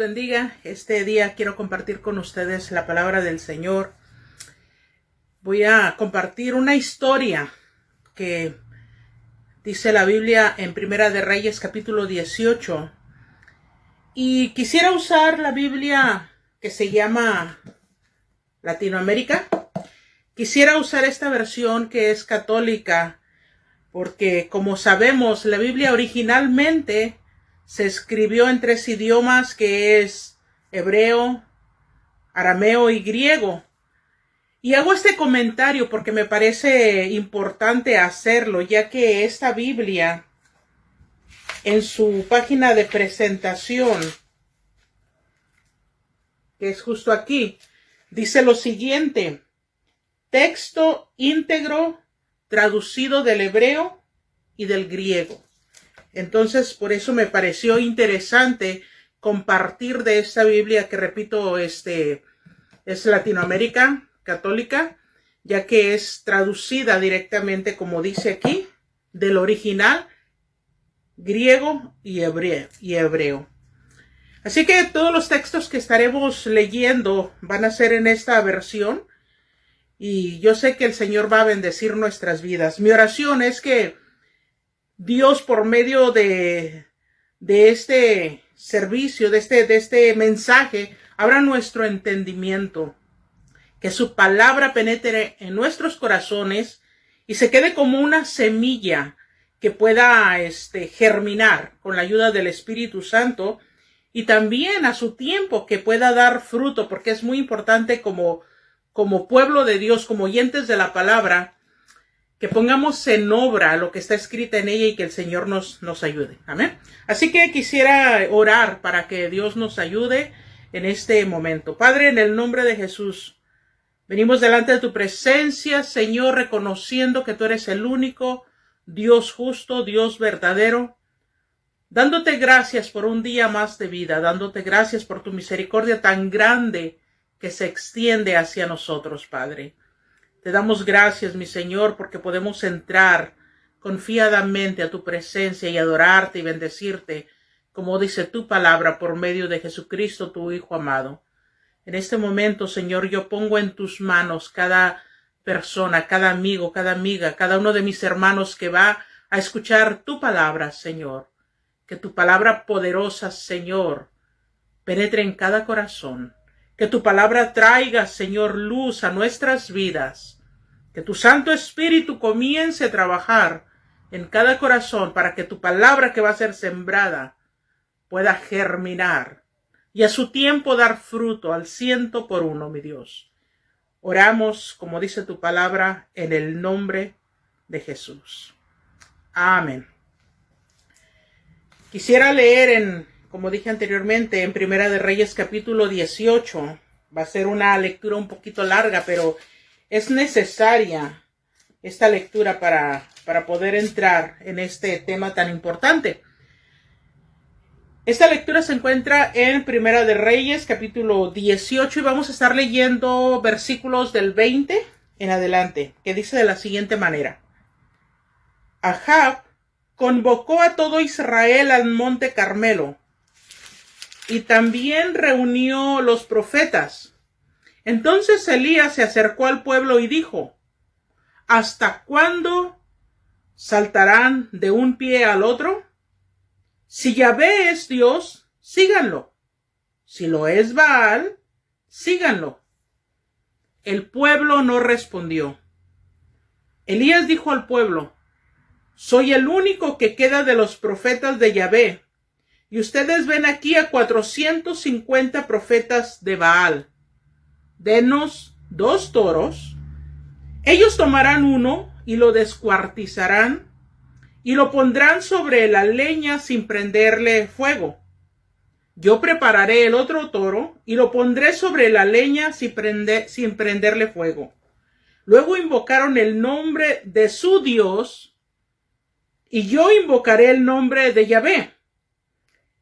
bendiga. Este día quiero compartir con ustedes la palabra del Señor. Voy a compartir una historia que dice la Biblia en Primera de Reyes capítulo 18. Y quisiera usar la Biblia que se llama Latinoamérica. Quisiera usar esta versión que es católica, porque como sabemos, la Biblia originalmente se escribió en 3 idiomas, que es hebreo, arameo y griego. Y hago este comentario porque me parece importante hacerlo, ya que esta Biblia, en su página de presentación, que es justo aquí, dice lo siguiente: texto íntegro traducido del hebreo y del griego. Entonces, por eso me pareció interesante compartir de esta Biblia, que repito, es Latinoamérica católica, ya que es traducida directamente, como dice aquí, del original griego y hebreo. Así que todos los textos que estaremos leyendo van a ser en esta versión, y yo sé que el Señor va a bendecir nuestras vidas. Mi oración es que Dios, por medio de este servicio, de este mensaje, abra nuestro entendimiento, que su palabra penetre en nuestros corazones y se quede como una semilla que pueda germinar con la ayuda del Espíritu Santo, y también a su tiempo que pueda dar fruto, porque es muy importante como pueblo de Dios, como oyentes de la palabra, que pongamos en obra lo que está escrito en ella y que el Señor nos ayude. Amén. Así que quisiera orar para que Dios nos ayude en este momento. Padre, en el nombre de Jesús, venimos delante de tu presencia, Señor, reconociendo que tú eres el único Dios justo, Dios verdadero, dándote gracias por un día más de vida, dándote gracias por tu misericordia tan grande que se extiende hacia nosotros, Padre. Te damos gracias, mi Señor, porque podemos entrar confiadamente a tu presencia y adorarte y bendecirte, como dice tu palabra, por medio de Jesucristo, tu Hijo amado. En este momento, Señor, yo pongo en tus manos cada persona, cada amigo, cada amiga, cada uno de mis hermanos que va a escuchar tu palabra, Señor. Que tu palabra poderosa, Señor, penetre en cada corazón. Que tu palabra traiga, Señor, luz a nuestras vidas. Que tu Santo Espíritu comience a trabajar en cada corazón para que tu palabra, que va a ser sembrada, pueda germinar y a su tiempo dar fruto al 100%, mi Dios. Oramos, como dice tu palabra, en el nombre de Jesús. Amén. Quisiera leer como dije anteriormente, en Primera de Reyes capítulo 18. Va a ser una lectura un poquito larga, pero es necesaria esta lectura para poder entrar en este tema tan importante. Esta lectura se encuentra en Primera de Reyes capítulo 18 y vamos a estar leyendo versículos del 20 en adelante, que dice de la siguiente manera: Ahab convocó a todo Israel al monte Carmelo, y también reunió los profetas. Entonces Elías se acercó al pueblo y dijo: ¿hasta cuándo saltarán de un pie al otro? Si Yahvé es Dios, síganlo. Si lo es Baal, síganlo. El pueblo no respondió. Elías dijo al pueblo: soy el único que queda de los profetas de Yahvé, y ustedes ven aquí a 450 profetas de Baal. Denos 2 toros. Ellos tomarán uno y lo descuartizarán y lo pondrán sobre la leña sin prenderle fuego. Yo prepararé el otro toro y lo pondré sobre la leña sin prenderle fuego. Luego invocaron el nombre de su Dios, y yo invocaré el nombre de Yahvé.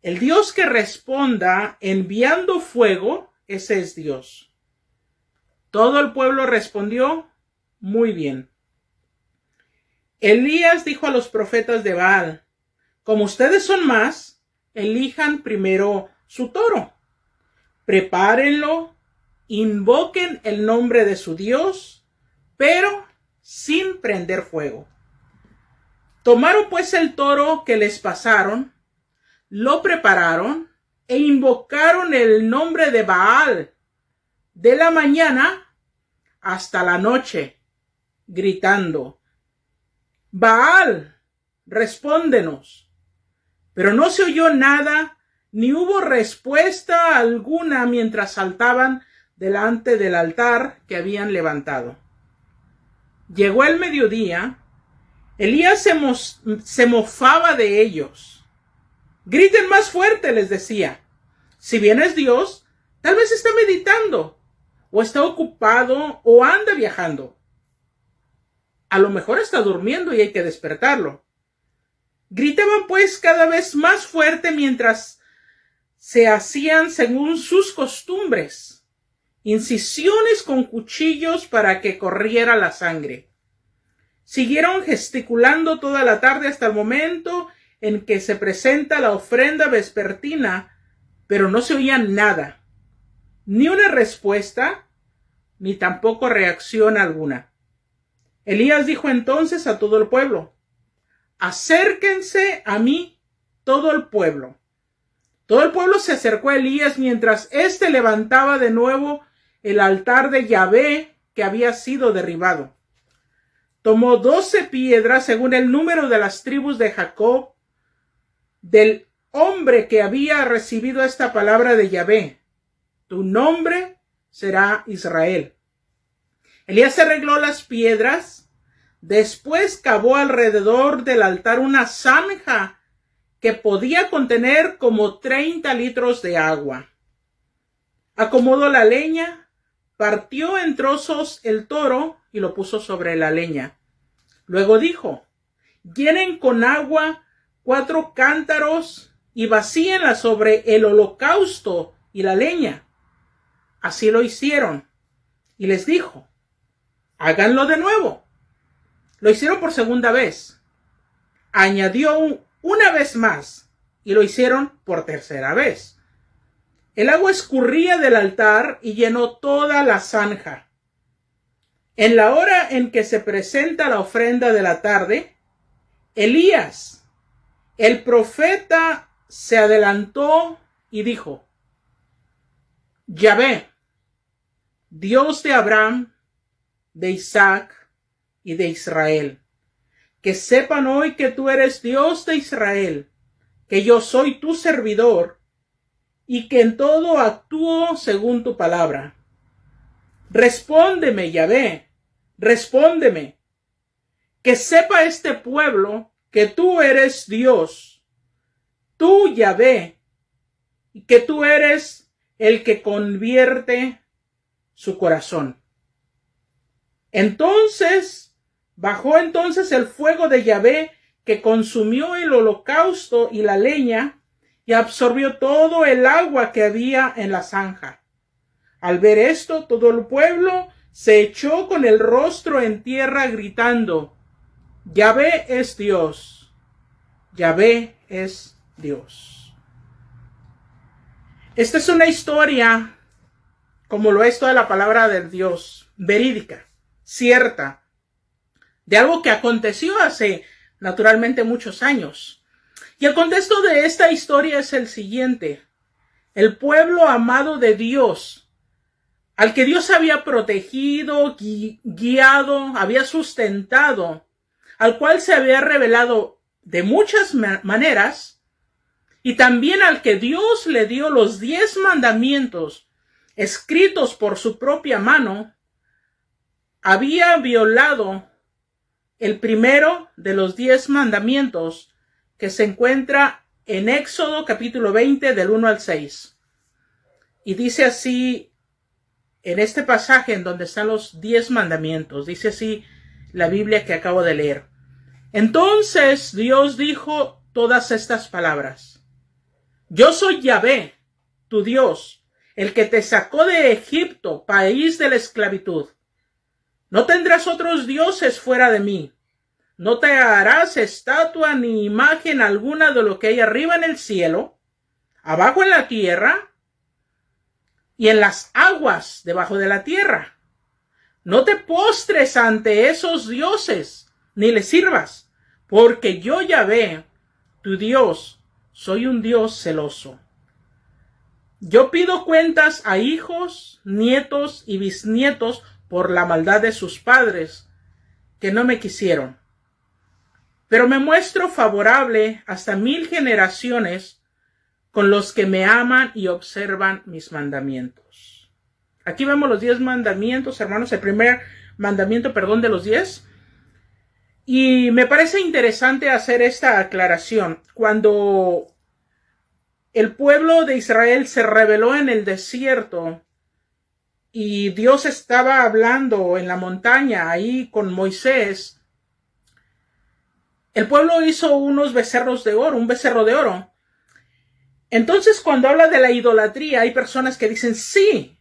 El Dios que responda enviando fuego, ese es Dios. Todo el pueblo respondió: muy bien. Elías dijo a los profetas de Baal: como ustedes son más, elijan primero su toro. prepárenlo, invoquen el nombre de su Dios, pero sin prender fuego. Tomaron pues el toro que les pasaron, lo prepararon e invocaron el nombre de Baal de la mañana hasta la noche, gritando: Baal, respóndenos. Pero no se oyó nada, ni hubo respuesta alguna mientras saltaban delante del altar que habían levantado. Llegó el mediodía, Elías se mofaba de ellos. Griten más fuerte, les decía. Si bien es Dios, tal vez está meditando, o está ocupado, o anda viajando. A lo mejor está durmiendo y hay que despertarlo. Gritaban pues cada vez más fuerte mientras se hacían según sus costumbres, incisiones con cuchillos para que corriera la sangre. Siguieron gesticulando toda la tarde hasta el momento en que se presenta la ofrenda vespertina, pero no se oía nada, ni una respuesta, ni tampoco reacción alguna. Elías dijo entonces a todo el pueblo: acérquense a mí todo el pueblo. Todo el pueblo se acercó a Elías mientras éste levantaba de nuevo el altar de Yahvé que había sido derribado. Tomó 12 piedras según el número de las tribus de Jacob, del hombre que había recibido esta palabra de Yahvé: tu nombre será Israel. Elías arregló las piedras, después cavó alrededor del altar una zanja que podía contener como 30 litros de agua. Acomodó la leña, partió en trozos el toro y lo puso sobre la leña. Luego dijo: llenen con agua 4 cántaros y vacíenla sobre el holocausto y la leña. Así lo hicieron. Y les dijo: háganlo de nuevo. Lo hicieron por segunda vez. Añadió una vez más y lo hicieron por tercera vez. El agua escurría del altar y llenó toda la zanja. En la hora en que se presenta la ofrenda de la tarde, Elías, el profeta, se adelantó y dijo: Yahvé, Dios de Abraham, de Isaac y de Israel, que sepan hoy que tú eres Dios de Israel, que yo soy tu servidor y que en todo actúo según tu palabra. Respóndeme, Yahvé, respóndeme, que sepa este pueblo que tú eres Dios, tú, Yahvé, y que tú eres el que convierte su corazón. Entonces bajó el fuego de Yahvé, que consumió el holocausto y la leña y absorbió todo el agua que había en la zanja. Al ver esto, todo el pueblo se echó con el rostro en tierra gritando: Yahvé es Dios, Yahvé es Dios. Esta es una historia, como lo es toda la palabra de Dios, verídica, cierta, de algo que aconteció hace naturalmente muchos años. Y el contexto de esta historia es el siguiente: el pueblo amado de Dios, al que Dios había protegido, guiado, había sustentado, al cual se había revelado de muchas maneras, y también al que Dios le dio los 10 mandamientos escritos por su propia mano, había violado el primero de los 10 mandamientos, que se encuentra en Éxodo capítulo 20 del 1 al 6. Y dice así, en este pasaje en donde están los 10 mandamientos, dice así la Biblia que acabo de leer: entonces Dios dijo todas estas palabras: yo soy Yahvé, tu Dios, el que te sacó de Egipto, país de la esclavitud. No tendrás otros dioses fuera de mí. No te harás estatua ni imagen alguna de lo que hay arriba en el cielo, abajo en la tierra, y en las aguas debajo de la tierra. No te postres ante esos dioses, ni les sirvas, porque yo, Yahvé, tu Dios, soy un Dios celoso. Yo pido cuentas a hijos, nietos y bisnietos por la maldad de sus padres, que no me quisieron. Pero me muestro favorable hasta 1000 generaciones con los que me aman y observan mis mandamientos. Aquí vemos los 10 mandamientos, hermanos, el primer mandamiento, de los 10. Y me parece interesante hacer esta aclaración. Cuando el pueblo de Israel se rebeló en el desierto y Dios estaba hablando en la montaña ahí con Moisés, el pueblo hizo unos becerros de oro, un becerro de oro. Entonces, cuando habla de la idolatría, hay personas que dicen, sí,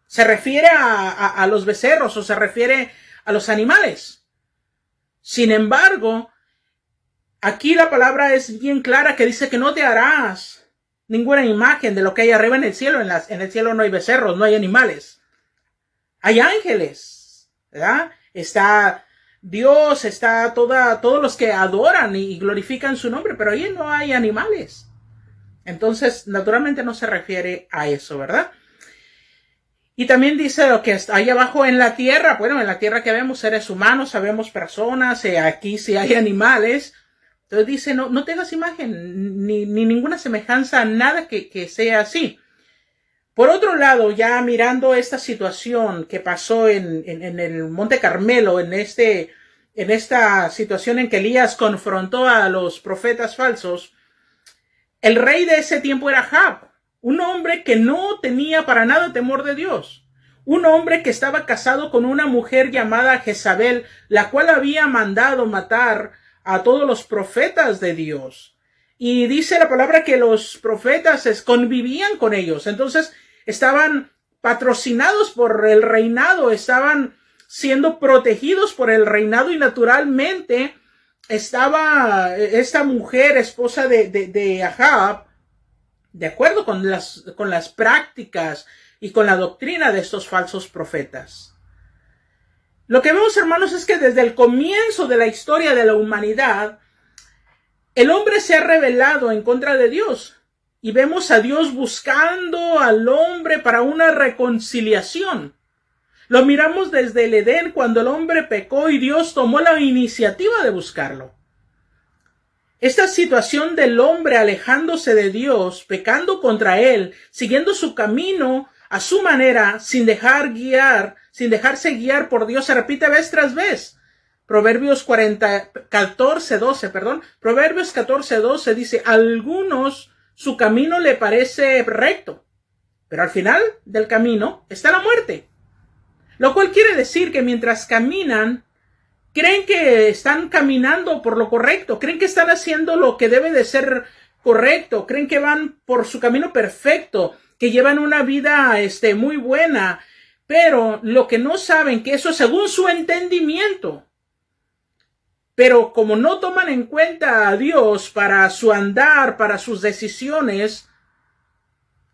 se refiere a los becerros o se refiere a los animales. Sin embargo, aquí la palabra es bien clara que dice que no te harás ninguna imagen de lo que hay arriba en el cielo. En el cielo no hay becerros, no hay animales. Hay ángeles, ¿verdad? Está Dios, está todos los que adoran y glorifican su nombre, pero ahí no hay animales. Entonces, naturalmente no se refiere a eso, ¿verdad? Y también dice lo que está ahí abajo en la tierra. Bueno, en la tierra que vemos seres humanos, sabemos personas, aquí sí hay animales. Entonces dice, no tengas imagen, ni ninguna semejanza, nada que sea así. Por otro lado, ya mirando esta situación que pasó en el Monte Carmelo, en esta situación en que Elías confrontó a los profetas falsos, el rey de ese tiempo era Ahab, un hombre que no tenía para nada temor de Dios, un hombre que estaba casado con una mujer llamada Jezabel, la cual había mandado matar a todos los profetas de Dios. Y dice la palabra que los profetas convivían con ellos, entonces estaban patrocinados por el reinado, estaban siendo protegidos por el reinado y naturalmente estaba esta mujer, esposa de Ahab, de acuerdo con las prácticas y con la doctrina de estos falsos profetas. Lo que vemos, hermanos, es que desde el comienzo de la historia de la humanidad, el hombre se ha rebelado en contra de Dios. Y vemos a Dios buscando al hombre para una reconciliación. Lo miramos desde el Edén cuando el hombre pecó y Dios tomó la iniciativa de buscarlo. Esta situación del hombre alejándose de Dios, pecando contra él, siguiendo su camino a su manera, sin dejarse guiar por Dios, se repite vez tras vez. Proverbios 14:12 dice, algunos su camino le parece recto, pero al final del camino está la muerte. Lo cual quiere decir que mientras caminan, creen que están caminando por lo correcto, creen que están haciendo lo que debe de ser correcto, creen que van por su camino perfecto, que llevan una vida muy buena, pero lo que no saben que eso es según su entendimiento. Pero como no toman en cuenta a Dios para su andar, para sus decisiones,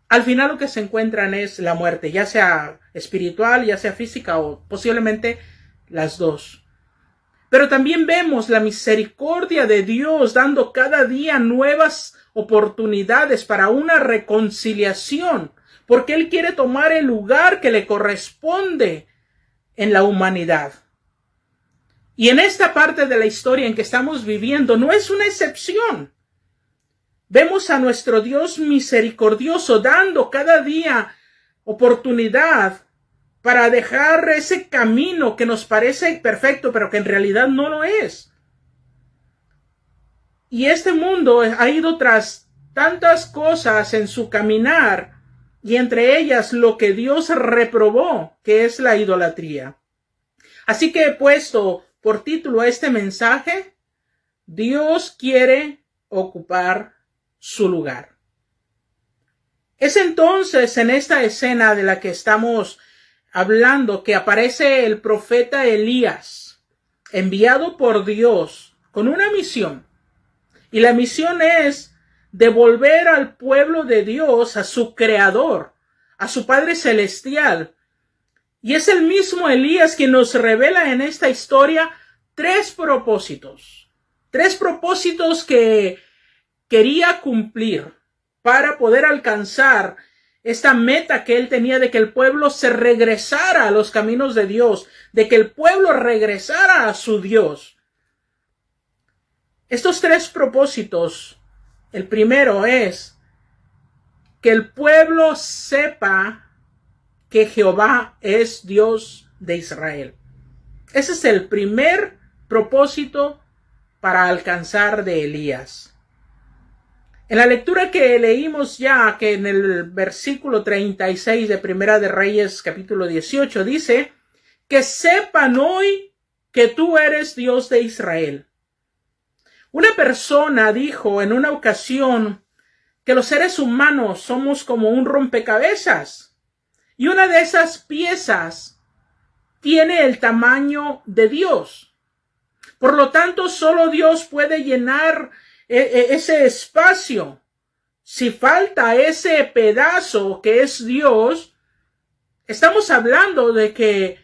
al final lo que se encuentran es la muerte, ya sea espiritual, ya sea física o posiblemente las dos. Pero también vemos la misericordia de Dios dando cada día nuevas oportunidades para una reconciliación, porque Él quiere tomar el lugar que le corresponde en la humanidad. Y en esta parte de la historia en que estamos viviendo no es una excepción. Vemos a nuestro Dios misericordioso dando cada día oportunidad para dejar ese camino que nos parece perfecto, pero que en realidad no lo es. Y este mundo ha ido tras tantas cosas en su caminar, y entre ellas lo que Dios reprobó, que es la idolatría. Así que he puesto por título a este mensaje, Dios quiere ocupar su lugar. Es entonces en esta escena de la que estamos hablando que aparece el profeta Elías, enviado por Dios con una misión. Y la misión es devolver al pueblo de Dios a su creador, a su Padre Celestial. Y es el mismo Elías quien nos revela en esta historia tres propósitos que quería cumplir para poder alcanzar esta meta que él tenía de que el pueblo se regresara a los caminos de Dios, de que el pueblo regresara a su Dios. Estos tres propósitos, el primero es que el pueblo sepa que Jehová es Dios de Israel. Ese es el primer propósito para alcanzar de Elías. En la lectura que leímos ya, que en el versículo 36 de Primera de Reyes, capítulo 18, dice que sepan hoy que tú eres Dios de Israel. Una persona dijo en una ocasión que los seres humanos somos como un rompecabezas y una de esas piezas tiene el tamaño de Dios. Por lo tanto, solo Dios puede llenar ese espacio. Si falta ese pedazo que es Dios, estamos hablando de que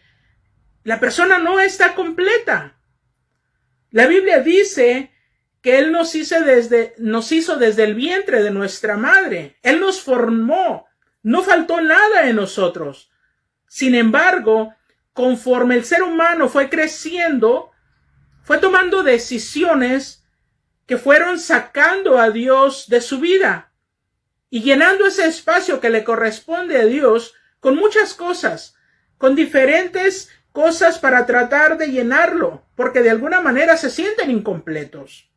la persona no está completa. La Biblia dice que Él nos hizo desde el vientre de nuestra madre. Él nos formó. No faltó nada en nosotros. Sin embargo, conforme el ser humano fue creciendo, fue tomando decisiones que fueron sacando a Dios de su vida y llenando ese espacio que le corresponde a Dios con muchas cosas, con diferentes cosas para tratar de llenarlo, porque de alguna manera se sienten incompletos.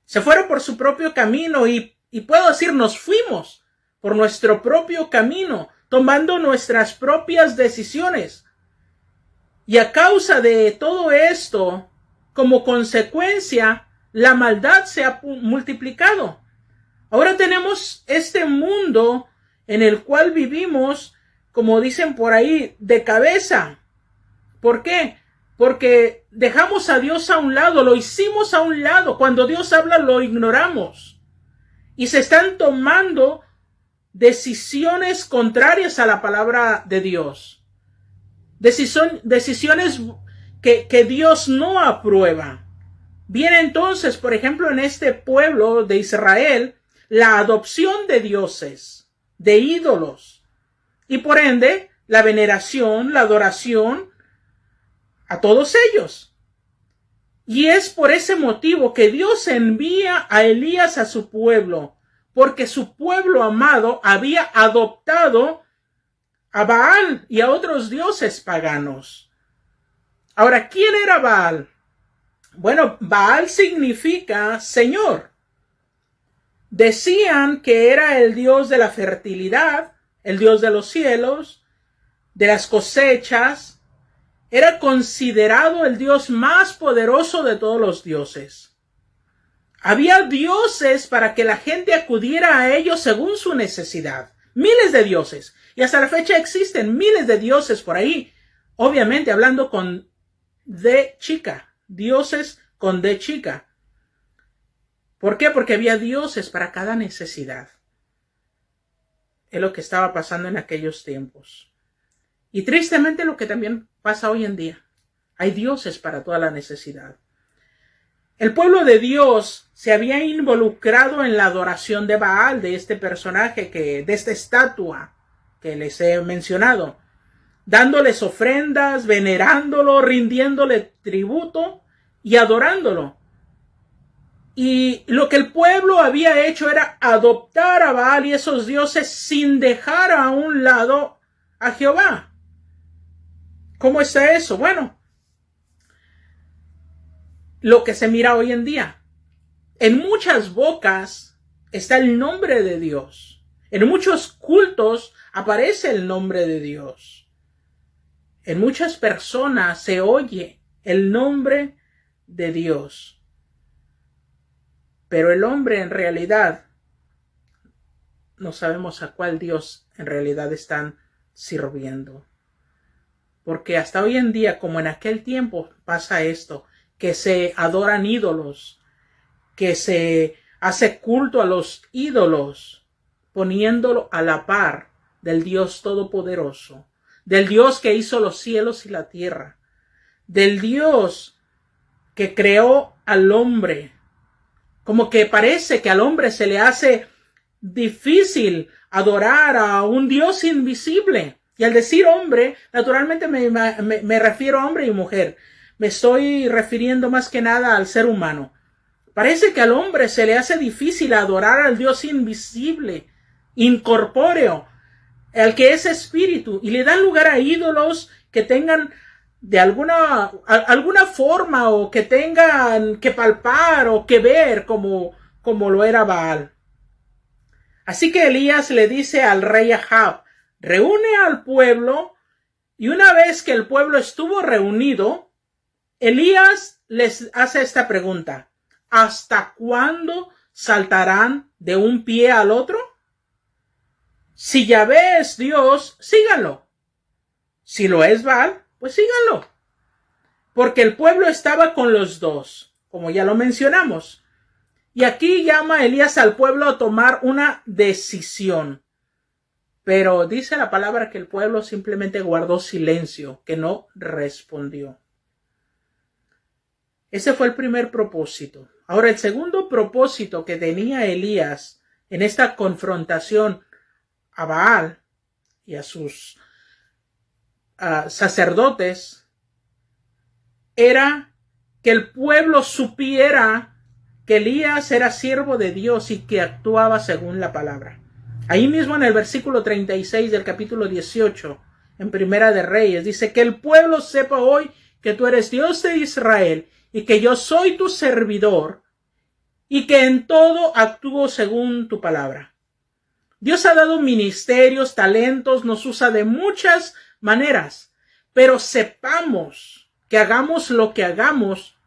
Se fueron por su propio camino y puedo decir, nos fuimos por nuestro propio camino, tomando nuestras propias decisiones. Y a causa de todo esto, como consecuencia, la maldad se ha multiplicado. Ahora tenemos este mundo en el cual vivimos, como dicen por ahí, de cabeza. ¿Por qué? Porque dejamos a Dios a un lado, lo hicimos a un lado. Cuando Dios habla, lo ignoramos. Y se están tomando decisiones contrarias a la palabra de Dios. Decisiones que Dios no aprueba. Viene entonces, por ejemplo, en este pueblo de Israel, la adopción de dioses, de ídolos, y por ende, la veneración, la adoración a todos ellos. Y es por ese motivo que Dios envía a Elías a su pueblo, porque su pueblo amado había adoptado a Baal y a otros dioses paganos. Ahora, ¿quién era Baal? Bueno, Baal significa Señor. Decían que era el dios de la fertilidad, el dios de los cielos, de las cosechas. Era considerado el dios más poderoso de todos los dioses. Había dioses para que la gente acudiera a ellos según su necesidad. Miles de dioses. Y hasta la fecha existen miles de dioses por ahí. Obviamente hablando con D chica. Dioses con D chica. ¿Por qué? Porque había dioses para cada necesidad. Es lo que estaba pasando en aquellos tiempos. Y tristemente lo que también pasa hoy en día. Hay dioses para toda la necesidad. El pueblo de Dios se había involucrado en la adoración de Baal, de este personaje, de esta estatua que les he mencionado, dándoles ofrendas, venerándolo, rindiéndole tributo y adorándolo. Y lo que el pueblo había hecho era adoptar a Baal y esos dioses sin dejar a un lado a Jehová. ¿Cómo está eso? Bueno, lo que se mira hoy en día. En muchas bocas está el nombre de Dios. En muchos cultos aparece el nombre de Dios. En muchas personas se oye el nombre de Dios. Pero el hombre en realidad no sabemos a cuál Dios en realidad están sirviendo. Porque hasta hoy en día, como en aquel tiempo, pasa esto, que se adoran ídolos, que se hace culto a los ídolos, poniéndolo a la par del Dios Todopoderoso, del Dios que hizo los cielos y la tierra, del Dios que creó al hombre. Como que parece que al hombre se le hace difícil adorar a un Dios invisible. Y al decir hombre, naturalmente me refiero a hombre y mujer. Me estoy refiriendo más que nada al ser humano. Parece que al hombre se le hace difícil adorar al Dios invisible, incorpóreo, al que es espíritu, y le dan lugar a ídolos que tengan de alguna forma o que tengan que palpar o que ver como lo era Baal. Así que Elías le dice al rey Ahab, reúne al pueblo, y una vez que el pueblo estuvo reunido, Elías les hace esta pregunta, ¿hasta cuándo saltarán de un pie al otro? Si Yahvé es Dios, síganlo. Si lo es Baal, pues síganlo. Porque el pueblo estaba con los dos, como ya lo mencionamos. Y aquí llama Elías al pueblo a tomar una decisión. Pero dice la palabra que el pueblo simplemente guardó silencio, que no respondió. Ese fue el primer propósito. Ahora, el segundo propósito que tenía Elías en esta confrontación a Baal y a sus sacerdotes era que el pueblo supiera que Elías era siervo de Dios y que actuaba según la palabra. Ahí mismo en el versículo 36 del capítulo 18, en Primera de Reyes, dice que el pueblo sepa hoy que tú eres Dios de Israel y que yo soy tu servidor y que en todo actúo según tu palabra. Dios ha dado ministerios, talentos, nos usa de muchas maneras, pero sepamos que hagamos lo que hagamos,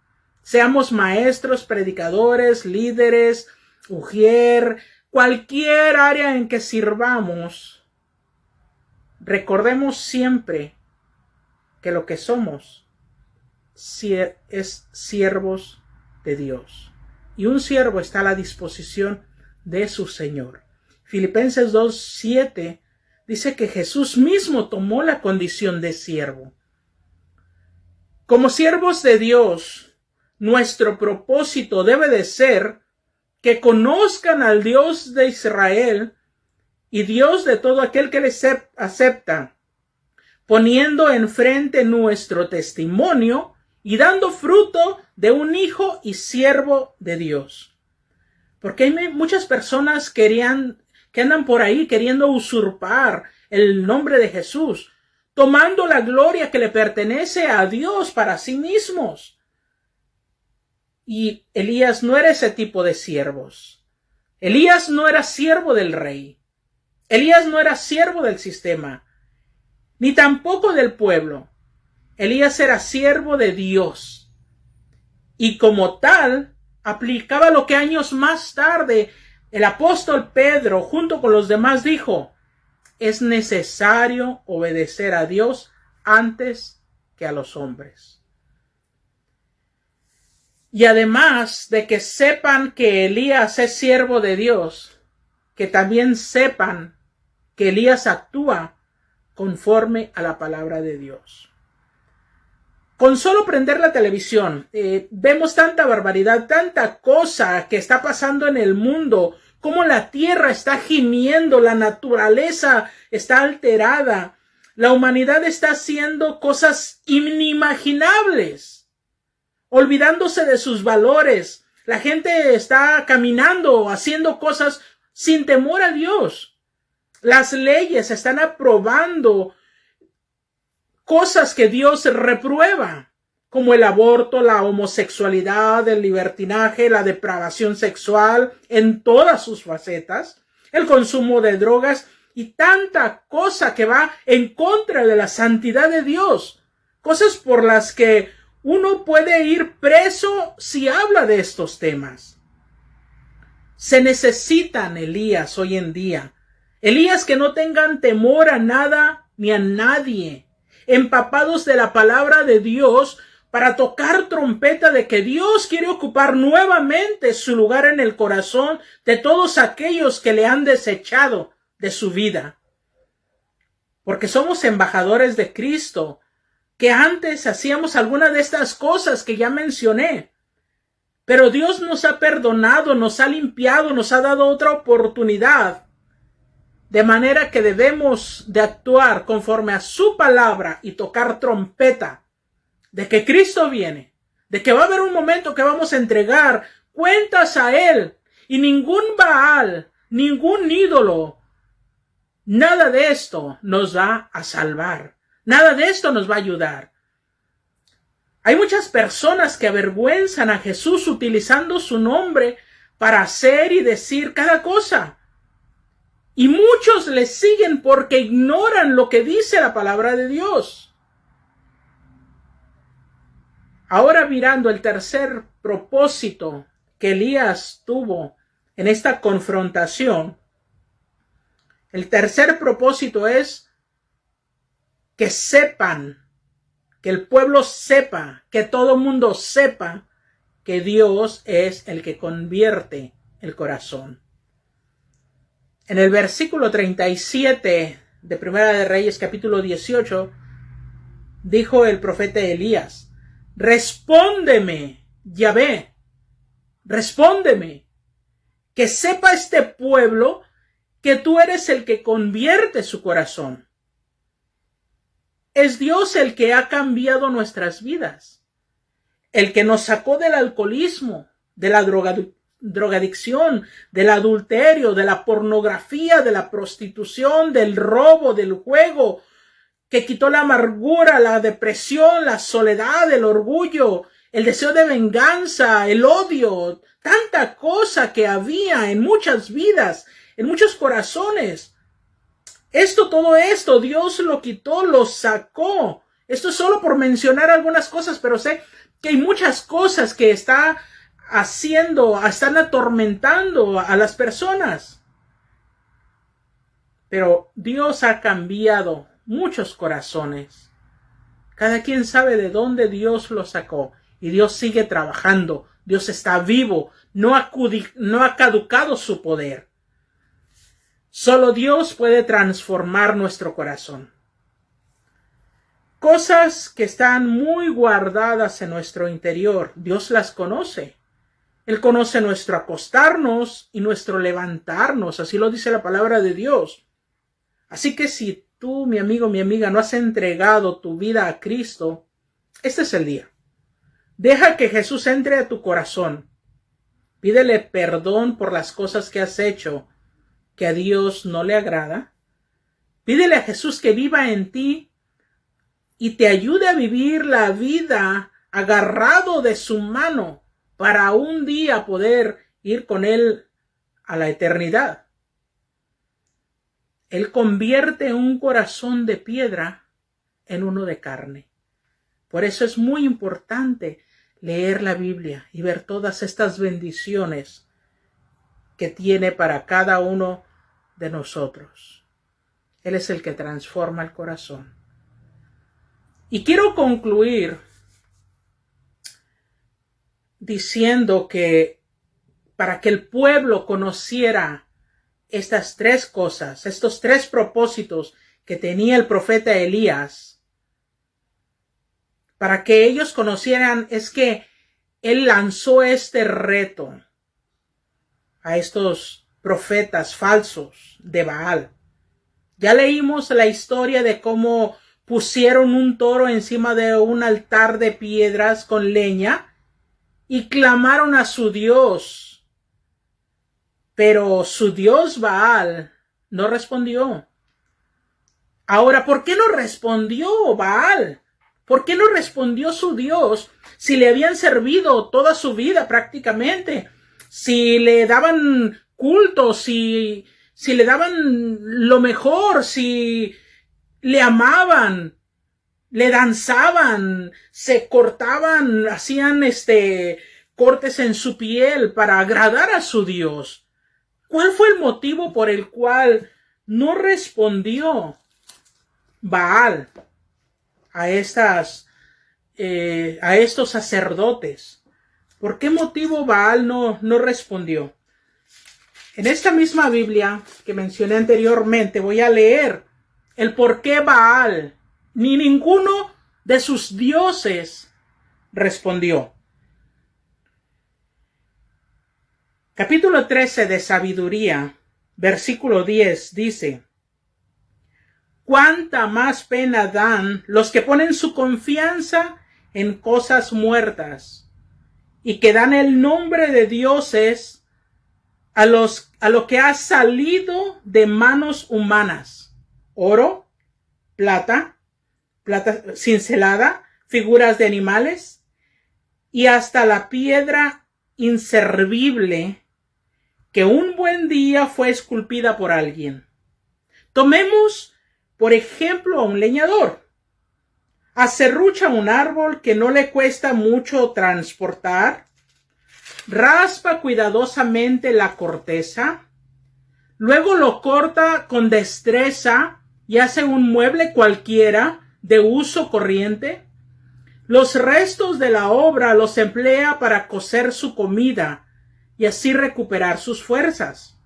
seamos maestros, predicadores, líderes, ujier, cualquier área en que sirvamos, recordemos siempre que lo que somos es siervos de Dios. Y un siervo está a la disposición de su Señor. Filipenses 2:7 dice que Jesús mismo tomó la condición de siervo. Como siervos de Dios, nuestro propósito debe de ser que conozcan al Dios de Israel y Dios de todo aquel que les acepta, poniendo enfrente nuestro testimonio y dando fruto de un hijo y siervo de Dios. Porque hay muchas personas que andan por ahí queriendo usurpar el nombre de Jesús, tomando la gloria que le pertenece a Dios para sí mismos. Y Elías no era ese tipo de siervos. Elías no era siervo del rey. Elías no era siervo del sistema, ni tampoco del pueblo. Elías era siervo de Dios. Y como tal, aplicaba lo que años más tarde el apóstol Pedro, junto con los demás, dijo: es necesario obedecer a Dios antes que a los hombres. Y además de que sepan que Elías es siervo de Dios, que también sepan que Elías actúa conforme a la palabra de Dios. Con solo prender la televisión, vemos tanta barbaridad, tanta cosa que está pasando en el mundo, cómo la tierra está gimiendo, la naturaleza está alterada, la humanidad está haciendo cosas inimaginables, olvidándose de sus valores. La gente está caminando, haciendo cosas sin temor a Dios. Las leyes están aprobando cosas que Dios reprueba, como el aborto, la homosexualidad, el libertinaje, la depravación sexual en todas sus facetas, el consumo de drogas y tanta cosa que va en contra de la santidad de Dios. Cosas por las que uno puede ir preso si habla de estos temas. Se necesitan Elías hoy en día. Elías que no tengan temor a nada ni a nadie, empapados de la palabra de Dios para tocar trompeta de que Dios quiere ocupar nuevamente su lugar en el corazón de todos aquellos que le han desechado de su vida. porque somos embajadores de Cristo, que antes hacíamos alguna de estas cosas que ya mencioné. Pero Dios nos ha perdonado, nos ha limpiado, nos ha dado otra oportunidad. De manera que debemos de actuar conforme a su palabra y tocar trompeta de que Cristo viene, de que va a haber un momento que vamos a entregar cuentas a Él, y ningún Baal, ningún ídolo, nada de esto nos va a salvar, nada de esto nos va a ayudar. Hay muchas personas que avergüenzan a Jesús utilizando su nombre para hacer y decir cada cosa. Y muchos le siguen porque ignoran lo que dice la palabra de Dios. Ahora mirando el tercer propósito que Elías tuvo en esta confrontación, el tercer propósito es que sepan, que el pueblo sepa, que todo mundo sepa que Dios es el que convierte el corazón. En el versículo 37 de Primera de Reyes, capítulo 18, dijo el profeta Elías: respóndeme, Yahvé, respóndeme, que sepa este pueblo que tú eres el que convierte su corazón. Es Dios el que ha cambiado nuestras vidas, el que nos sacó del alcoholismo, de la drogadicción, del adulterio, de la pornografía, de la prostitución, del robo, del juego, que quitó la amargura, la depresión, la soledad, el orgullo, el deseo de venganza, el odio, tanta cosa que había en muchas vidas, en muchos corazones. Todo esto, Dios lo quitó, lo sacó. Esto es solo por mencionar algunas cosas, pero sé que hay muchas cosas que están atormentando a las personas. Pero Dios ha cambiado muchos corazones. Cada quien sabe de dónde Dios lo sacó. Y Dios sigue trabajando. Dios está vivo. No ha caducado su poder. Solo Dios puede transformar nuestro corazón. Cosas que están muy guardadas en nuestro interior, Dios las conoce. Él conoce nuestro acostarnos y nuestro levantarnos. Así lo dice la palabra de Dios. Así que si tú, mi amigo, mi amiga, no has entregado tu vida a Cristo, este es el día. Deja que Jesús entre a tu corazón. Pídele perdón por las cosas que has hecho que a Dios no le agrada. Pídele a Jesús que viva en ti y te ayude a vivir la vida agarrado de su mano para un día poder ir con Él a la eternidad. Él convierte un corazón de piedra en uno de carne. Por eso es muy importante leer la Biblia y ver todas estas bendiciones que tiene para cada uno de nosotros. Él es el que transforma el corazón. Y quiero concluir diciendo que para que el pueblo conociera estas tres cosas, estos tres propósitos que tenía el profeta Elías, para que ellos conocieran, es que él lanzó este reto a estos profetas falsos de Baal. Ya leímos la historia de cómo pusieron un toro encima de un altar de piedras con leña y clamaron a su Dios. Pero su Dios Baal no respondió. Ahora, ¿por qué no respondió Baal? ¿Por qué no respondió su Dios si le habían servido toda su vida prácticamente? Si le daban culto, si le daban lo mejor, si le amaban, le danzaban, se cortaban, hacían cortes en su piel para agradar a su Dios. ¿Cuál fue el motivo por el cual no respondió Baal a estos sacerdotes? ¿Por qué motivo Baal no respondió? En esta misma Biblia que mencioné anteriormente, voy a leer el por qué Baal, ni ninguno de sus dioses respondió. Capítulo 13 de Sabiduría, versículo 10 dice: cuánta más pena dan los que ponen su confianza en cosas muertas y que dan el nombre de dioses a lo que ha salido de manos humanas: oro, plata cincelada, figuras de animales y hasta la piedra inservible que un buen día fue esculpida por alguien. Tomemos por ejemplo a un leñador. Aserrucha un árbol que no le cuesta mucho transportar, raspa cuidadosamente la corteza, luego lo corta con destreza y hace un mueble cualquiera de uso corriente. Los restos de la obra los emplea para cocer su comida y así recuperar sus fuerzas.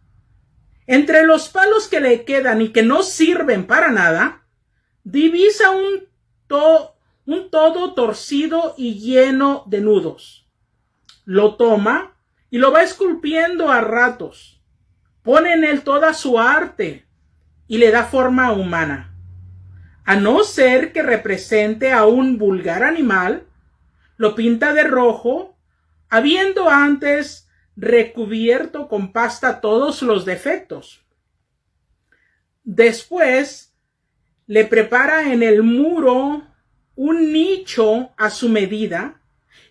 Entre los palos que le quedan y que no sirven para nada, divisa un todo torcido y lleno de nudos. Lo toma y lo va esculpiendo a ratos. Pone en él toda su arte y le da forma humana. A no ser que represente a un vulgar animal, lo pinta de rojo, habiendo antes recubierto con pasta todos los defectos. Después le prepara en el muro un nicho a su medida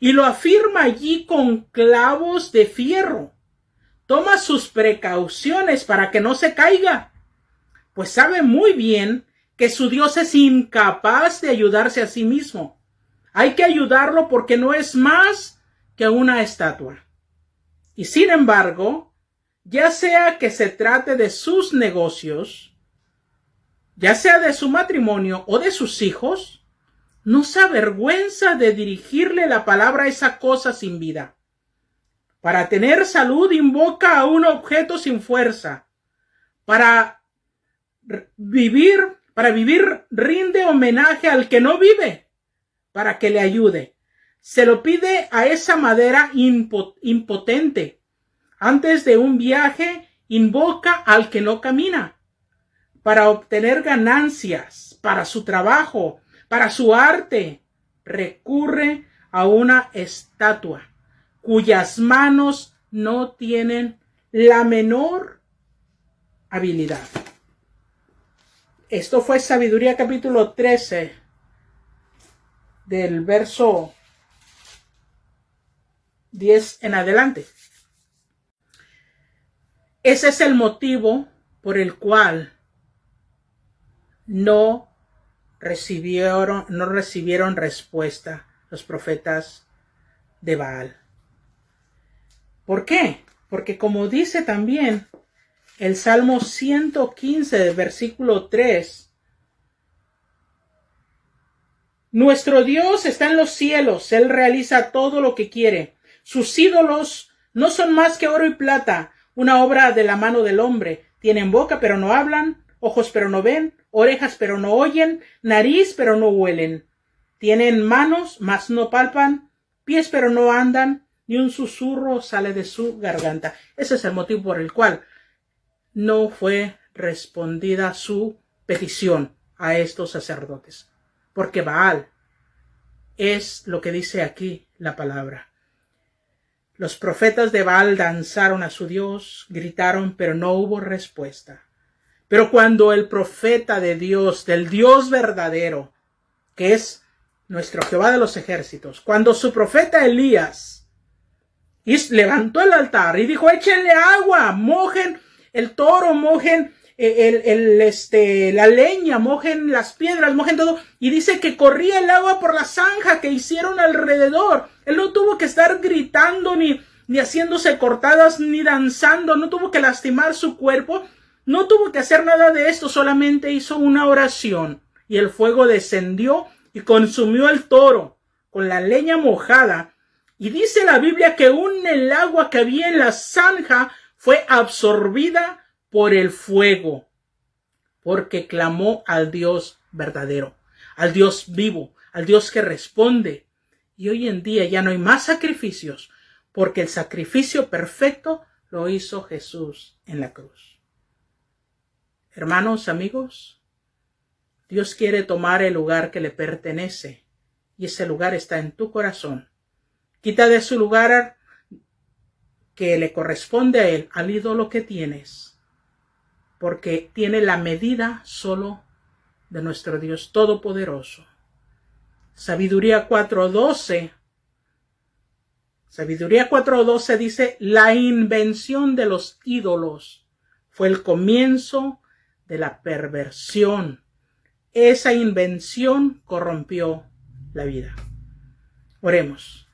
y lo afirma allí con clavos de fierro. Toma sus precauciones para que no se caiga, pues sabe muy bien que su Dios es incapaz de ayudarse a sí mismo. Hay que ayudarlo porque no es más que una estatua. Y sin embargo, ya sea que se trate de sus negocios, ya sea de su matrimonio o de sus hijos, no se avergüenza de dirigirle la palabra a esa cosa sin vida. Para tener salud invoca a un objeto sin fuerza. Para vivir rinde homenaje al que no vive para que le ayude. Se lo pide a esa madera impotente. Antes de un viaje invoca al que no camina. Para obtener ganancias, para su trabajo, para su arte, recurre a una estatua cuyas manos no tienen la menor habilidad. Esto fue Sabiduría capítulo 13 del verso 10 en adelante. Ese es el motivo por el cual no recibieron respuesta los profetas de Baal. ¿Por qué? Porque como dice también el Salmo 115, versículo 3, nuestro Dios está en los cielos, Él realiza todo lo que quiere. Sus ídolos no son más que oro y plata, una obra de la mano del hombre. Tienen boca pero no hablan, ojos pero no ven, orejas pero no oyen, nariz pero no huelen. Tienen manos mas no palpan, pies pero no andan, ni un susurro sale de su garganta. Ese es el motivo por el cual no fue respondida su petición a estos sacerdotes. Porque Baal es lo que dice aquí la palabra. Los profetas de Baal danzaron a su Dios, gritaron, pero no hubo respuesta. Pero cuando el profeta de Dios, del Dios verdadero, que es nuestro Jehová de los ejércitos, cuando su profeta Elías levantó el altar y dijo, échenle agua, mojen el toro, mojen la leña, mojen las piedras, mojen todo, y dice que corría el agua por la zanja que hicieron alrededor. Él no tuvo que estar gritando ni haciéndose cortadas ni danzando, no tuvo que lastimar su cuerpo, no tuvo que hacer nada de esto, solamente hizo una oración y el fuego descendió y consumió el toro con la leña mojada. Y dice la Biblia que aún el agua que había en la zanja fue absorbida por el fuego. porque clamó al Dios verdadero, al Dios vivo, al Dios que responde. Y hoy en día ya no hay más sacrificios, porque el sacrificio perfecto lo hizo Jesús en la cruz. Hermanos, amigos, Dios quiere tomar el lugar que le pertenece, y ese lugar está en tu corazón. Quita de su lugar que le corresponde a él, al ídolo que tienes, porque tiene la medida solo de nuestro Dios Todopoderoso. Sabiduría 4:12. Sabiduría 4:12 dice: la invención de los ídolos fue el comienzo de la perversión. Esa invención corrompió la vida. Oremos.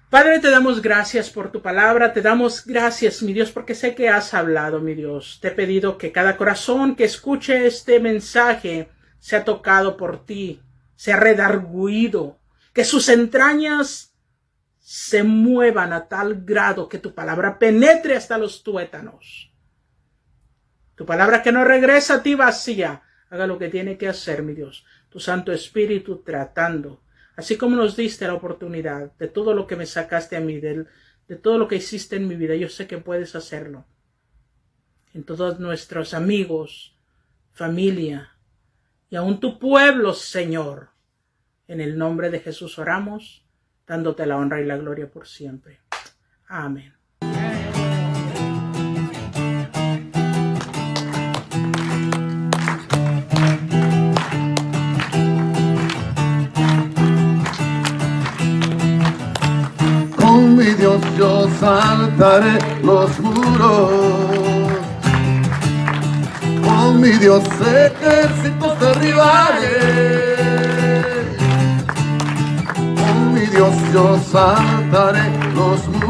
Padre, te damos gracias por tu palabra, te damos gracias, mi Dios, porque sé que has hablado, mi Dios. Te he pedido que cada corazón que escuche este mensaje sea tocado por ti, sea redarguido, que sus entrañas se muevan a tal grado que tu palabra penetre hasta los tuétanos. Tu palabra que no regresa a ti vacía, haga lo que tiene que hacer, mi Dios. Tu Santo Espíritu tratando. Así como nos diste la oportunidad de todo lo que me sacaste a mí, de todo lo que hiciste en mi vida, yo sé que puedes hacerlo. En todos nuestros amigos, familia y aún tu pueblo, Señor. En el nombre de Jesús oramos, dándote la honra y la gloria por siempre. Amén. Con mi Dios yo saltaré los muros, con mi Dios ejércitos derribaré, con mi Dios yo saltaré los muros.